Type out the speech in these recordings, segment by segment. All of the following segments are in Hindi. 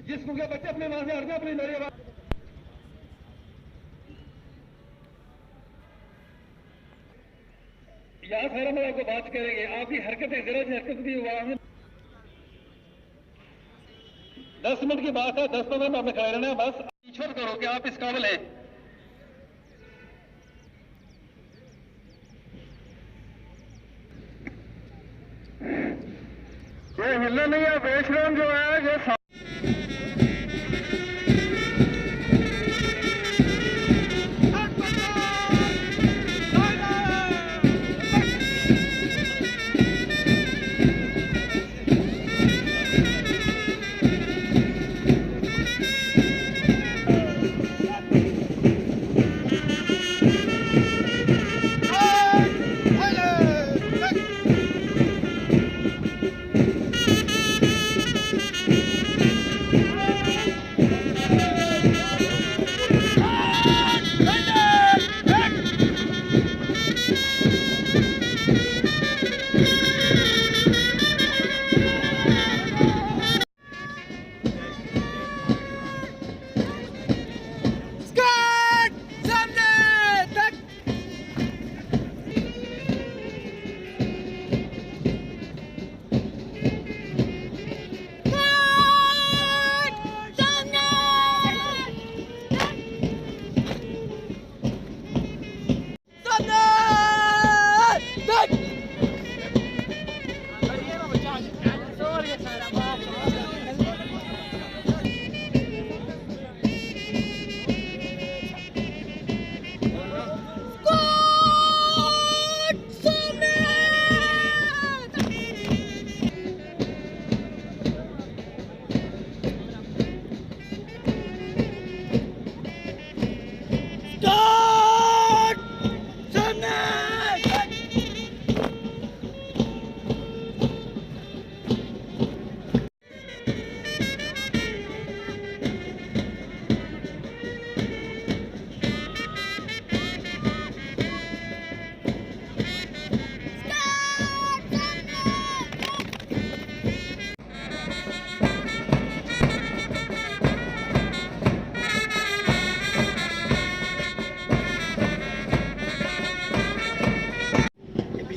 जिसको क्या बच्चे अपने वहां से हट जाए, अपनी मेरी आवाज यहाँ सारा मैं आपको बात करेंगे। आपकी हरकतें जरा सी हरकत भी हुआ है, 10 मिनट की बात है, 10-15 मिनट में खड़े रहना है बस। ईश्वर करो कि आप इस काबिल हैं। ये हिलने नहीं है, बेशरम जो है ये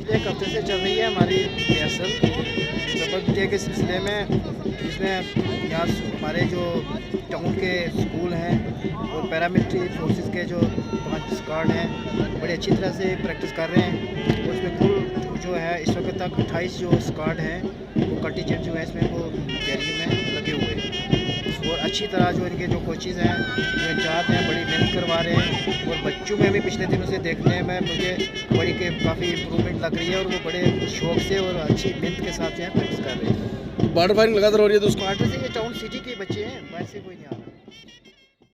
एक हफ्ते से चल रही है हमारी रिहर्सल शपथ डे के सिलसिले में, जिसमें यहाँ हमारे जो टाउन के स्कूल हैं और पैरामिलिट्री फोर्सेस के जो 5 स्क्वाड हैं बड़ी अच्छी तरह से प्रैक्टिस कर रहे हैं। और उसमें कुल जो है इस वक्त तक 28 जो स्क्वाड हैं वो कंटीजेंट जो है इसमें वो तैयारी में लगे हुए हैं। और अच्छी तरह जो इनके जो कोचेज़ हैं जो इंचार्ज हैं बड़ी मेहनत करवा रहे हैं। और बच्चों में भी पिछले दिनों से देखने में मुझे बड़ी के काफ़ी इम्प्रूवमेंट लग रही है और वो बड़े शौक से और अच्छी मेहनत के साथ जो है प्रैक्टिस कर रहे हैं। बॉर्डर फायरिंग लगातार हो रही है तो बॉर्डर से ये टाउन सिटी के बच्चे हैं, बाहर से कोई नहीं आ रहा।